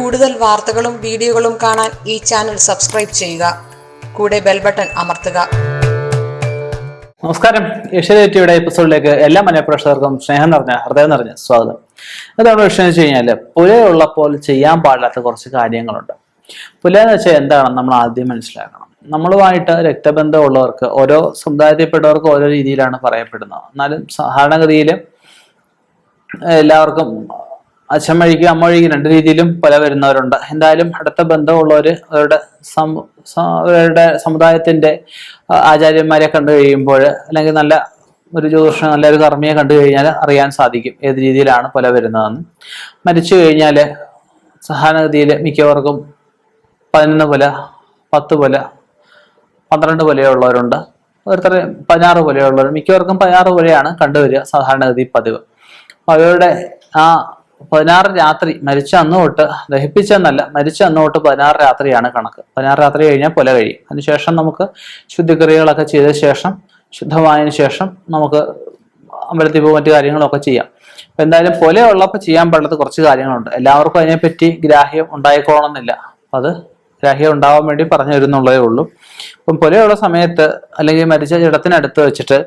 കൂടുതൽ വാർത്തകളും വീഡിയോകളും കാണാൻ ഈ ചാനൽ സബ്സ്ക്രൈബ് ചെയ്യുക. കൂടെ ബെൽ ബട്ടൺ അമർത്തുക. നമസ്കാരം. ഏഷ്യാനെറ്റ് ടിവിയുടെ എപ്പിസോഡിലേക്ക് എല്ലാ മനഃപ്രേക്ഷകർക്കും സ്നേഹം നിറഞ്ഞ ഹൃദയം നിറഞ്ഞ സ്വാഗതം. എന്താണ് വിഷയം എന്ന് വെച്ച് കഴിഞ്ഞാൽ, പുലയുള്ളപ്പോൾ ചെയ്യാൻ പാടില്ലാത്ത കുറച്ച് കാര്യങ്ങളുണ്ട്. പുല എന്ന് വെച്ചാൽ എന്താണെന്ന് നമ്മൾ ആദ്യം മനസ്സിലാക്കണം. നമ്മളുമായിട്ട് രക്തബന്ധമുള്ളവർക്ക്, ഓരോ സമുദായത്തിൽപ്പെട്ടവർക്ക് ഓരോ രീതിയിലാണ് പറയപ്പെടുന്നത്. എന്നാലും സാധാരണഗതിയിൽ എല്ലാവർക്കും അച്ഛൻ വഴിക്കും അമ്മ വഴിക്കും രണ്ട് രീതിയിലും പുല വരുന്നവരുണ്ട്. എന്തായാലും അടുത്ത ബന്ധമുള്ളവര് അവരുടെ സമുദായത്തിന്റെ ആചാര്യന്മാരെ കണ്ടു കഴിയുമ്പോൾ, അല്ലെങ്കിൽ നല്ല ഒരു ജ്യോതിഷ നല്ലൊരു കർമ്മിയെ കണ്ടു കഴിഞ്ഞാൽ അറിയാൻ സാധിക്കും ഏത് രീതിയിലാണ് പുല വരുന്നതെന്ന്. മരിച്ചു കഴിഞ്ഞാൽ സാധാരണഗതിയിൽ മിക്കവർക്കും 11 പുല, 10 പുല, 12 പുലയുള്ളവരുണ്ട്. ഓരോരുത്തർ 16 പുലയുള്ളവർ. മിക്കവർക്കും 16 പുലയാണ് കണ്ടുവരിക സാധാരണഗതി പതിവ്. അവരുടെ ആ 16 രാത്രി മരിച്ച അന്ന് തൊട്ട്, ദഹിപ്പിച്ചെന്നല്ല, മരിച്ച അന്ന് തൊട്ട് 16 രാത്രിയാണ് കണക്ക്. 16 രാത്രി കഴിഞ്ഞാൽ പുല കഴിയും. അതിനുശേഷം നമുക്ക് ശുദ്ധിക്രിയകളൊക്കെ ചെയ്ത ശേഷം, ശുദ്ധമായതിനു ശേഷം നമുക്ക് അമ്പലത്തിൽ പോകും, മറ്റു കാര്യങ്ങളൊക്കെ ചെയ്യാം. അപ്പൊ എന്തായാലും പുല ഉള്ളപ്പോൾ ചെയ്യാൻ പാടുള്ളത് കുറച്ച് കാര്യങ്ങളുണ്ട്. എല്ലാവർക്കും അതിനെപ്പറ്റി ഗ്രാഹ്യം ഉണ്ടായിക്കോണമെന്നില്ല. അത് ഗ്രാഹ്യം ഉണ്ടാവാൻ വേണ്ടി പറഞ്ഞു തരുന്നുള്ളതേ ഉള്ളൂ. അപ്പം പുലയുള്ള സമയത്ത്, അല്ലെങ്കിൽ മരിച്ച ജഡത്തിനടുത്ത് വെച്ചിട്ട്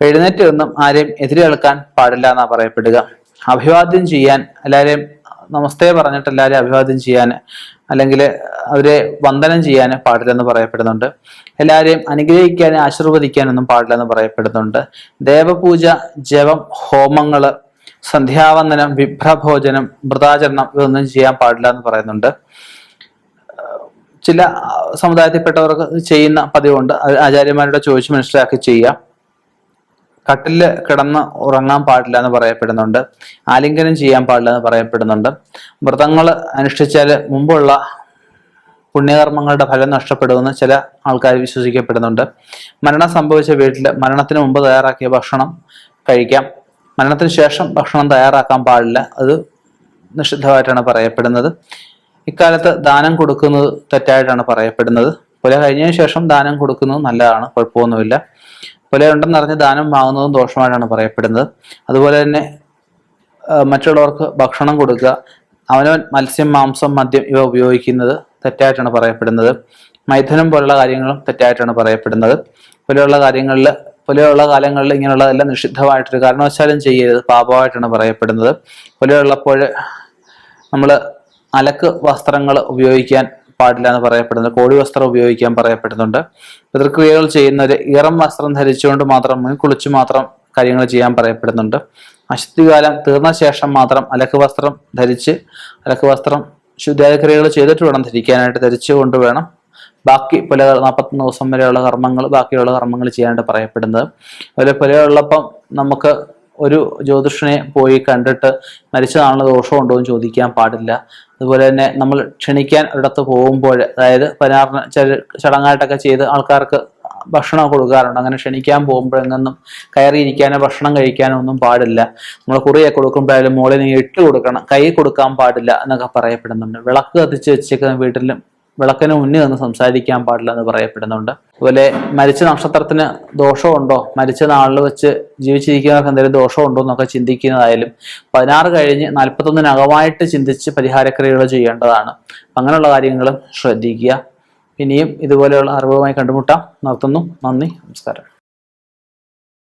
എഴുന്നേറ്റ് ഒന്നും ആരെയും എതിരേൽക്കാൻ പാടില്ല എന്നാ പറയപ്പെടുക. അഭിവാദ്യം ചെയ്യാൻ, എല്ലാവരെയും നമസ്തേ പറഞ്ഞിട്ട് എല്ലാവരെയും അഭിവാദ്യം ചെയ്യാൻ, അല്ലെങ്കിൽ അവരെ വന്ദനം ചെയ്യാൻ പാടില്ലെന്ന് പറയപ്പെടുന്നുണ്ട്. എല്ലാവരെയും അനുഗ്രഹിക്കാനും ആശീർവദിക്കാനൊന്നും പാടില്ലെന്ന് പറയപ്പെടുന്നുണ്ട്. ദേവപൂജ, ജപം, ഹോമങ്ങള്, സന്ധ്യാവന്ദനം, വിഭ്രഭോജനം, വ്രതാചരണം ഇതൊന്നും ചെയ്യാൻ പാടില്ല എന്ന് പറയുന്നുണ്ട്. ചില സമുദായത്തിൽപ്പെട്ടവർക്ക് ചെയ്യുന്ന പതിവുണ്ട്. ആചാര്യന്മാരോട് ചോദിച്ച് മനസ്സിലാക്കി ചെയ്യാം. കട്ടില് കിടന്ന് ഉറങ്ങാൻ പാടില്ല എന്ന് പറയപ്പെടുന്നുണ്ട്. ആലിംഗനം ചെയ്യാൻ പാടില്ല എന്ന് പറയപ്പെടുന്നുണ്ട്. വ്രതങ്ങൾ അനുഷ്ഠിച്ചാൽ മുമ്പുള്ള പുണ്യകർമ്മങ്ങളുടെ ഫലം നഷ്ടപ്പെടുമെന്ന് ചില ആൾക്കാർ വിശ്വസിക്കപ്പെടുന്നുണ്ട്. മരണം സംഭവിച്ച വീട്ടിൽ മരണത്തിന് മുമ്പ് തയ്യാറാക്കിയ ഭക്ഷണം കഴിക്കാം. മരണത്തിന് ശേഷം ഭക്ഷണം തയ്യാറാക്കാൻ പാടില്ല. അത് നിഷിദ്ധമായിട്ടാണ് പറയപ്പെടുന്നത്. ഇക്കാലത്ത് ദാനം കൊടുക്കുന്നത് തെറ്റായിട്ടാണ് പറയപ്പെടുന്നത്. പുല കഴിഞ്ഞതിന് ശേഷം ദാനം കൊടുക്കുന്നത് നല്ലതാണ്, കുഴപ്പമൊന്നുമില്ല. പുല ഉണ്ടെന്നറിഞ്ഞ് ദാനം വാങ്ങുന്നതും ദോഷമായിട്ടാണ് പറയപ്പെടുന്നത്. അതുപോലെ തന്നെ മറ്റുള്ളവർക്ക് ഭക്ഷണം കൊടുക്കുക, അവനവൻ മത്സ്യം, മാംസം, മദ്യം ഇവ ഉപയോഗിക്കുന്നത് തെറ്റായിട്ടാണ് പറയപ്പെടുന്നത്. മൈഥുനം പോലുള്ള കാര്യങ്ങളും തെറ്റായിട്ടാണ് പറയപ്പെടുന്നത്. പുലയുള്ള കാലങ്ങളിൽ ഇങ്ങനെയുള്ളതെല്ലാം നിഷിദ്ധമായിട്ടൊരു കാരണവശാലും ചെയ്യരുത്, പാപമായിട്ടാണ് പറയപ്പെടുന്നത്. പുലയുള്ളപ്പോൾ നമ്മൾ അലക്ക് വസ്ത്രങ്ങൾ ഉപയോഗിക്കാൻ പാടില്ല എന്ന് പറയപ്പെടുന്നത്. കോടി വസ്ത്രം ഉപയോഗിക്കാൻ പറയപ്പെടുന്നുണ്ട്. പിതൃക്രിയകൾ ചെയ്യുന്നവര് ഈറം വസ്ത്രം ധരിച്ചുകൊണ്ട് മാത്രം, കുളിച്ചു മാത്രം കാര്യങ്ങൾ ചെയ്യാൻ പറയപ്പെടുന്നുണ്ട്. അശുദ്ധികാലം തീർന്ന ശേഷം മാത്രം അലക്ക് വസ്ത്രം ധരിച്ച്, അലക്ക് വസ്ത്രം ശുദ്ധാക്രിയകൾ ചെയ്തിട്ട് വേണം ധരിക്കാനായിട്ട്. ധരിച്ചുകൊണ്ട് വേണം ബാക്കി പുലകൾ 41 ദിവസം വരെയുള്ള കർമ്മങ്ങൾ, ബാക്കിയുള്ള കർമ്മങ്ങൾ ചെയ്യാനായിട്ട് പറയപ്പെടുന്നത്. അതുപോലെ പുലയുള്ളപ്പം നമുക്ക് ഒരു ജ്യോതിഷനെ പോയി കണ്ടിട്ട് മരിച്ചതാണല്ലോ ദോഷമുണ്ടോ എന്ന് ചോദിക്കാൻ പാടില്ല. അതുപോലെ തന്നെ നമ്മൾ ക്ഷണിക്കാൻ ഒരിടത്ത് പോകുമ്പോൾ, അതായത് പതിനാറിന് ചടങ്ങായിട്ടൊക്കെ ചെയ്ത് ആൾക്കാർക്ക് ഭക്ഷണം കൊടുക്കാറുണ്ട്. അങ്ങനെ ക്ഷണിക്കാൻ പോകുമ്പോഴെങ്ങൊന്നും കയറിയിരിക്കാനോ ഭക്ഷണം കഴിക്കാനോ ഒന്നും പാടില്ല. നമ്മൾ കുറിയൊക്കെ കൊടുക്കുമ്പോഴായാലും മോളിന് ഇട്ട് കൊടുക്കണം, കൈ കൊടുക്കാൻ പാടില്ല എന്നൊക്കെ പറയപ്പെടുന്നുണ്ട്. വിളക്ക് കത്തിച്ച് വെച്ചേക്കുന്ന വീട്ടിലും വിളക്കിന് മുന്നിൽ നിന്ന് സംസാരിക്കാൻ പാടില്ല എന്ന് പറയപ്പെടുന്നുണ്ട്. അതുപോലെ മരിച്ച നക്ഷത്രത്തിന് ദോഷമുണ്ടോ, മരിച്ച നാളിൽ വെച്ച് ജീവിച്ചിരിക്കുന്നവർക്ക് എന്തെങ്കിലും ദോഷമുണ്ടോ എന്നൊക്കെ ചിന്തിക്കുന്നതായാലും 16 കഴിഞ്ഞ് 41-നകമായിട്ട് ചിന്തിച്ച് പരിഹാരക്രിയകൾ ചെയ്യേണ്ടതാണ്. അങ്ങനെയുള്ള കാര്യങ്ങളും ശ്രദ്ധിക്കുക. ഇനിയും ഇതുപോലെയുള്ള അറിവുമായി കണ്ടുമുട്ടാം. നിർത്തുന്നു. നന്ദി, നമസ്കാരം.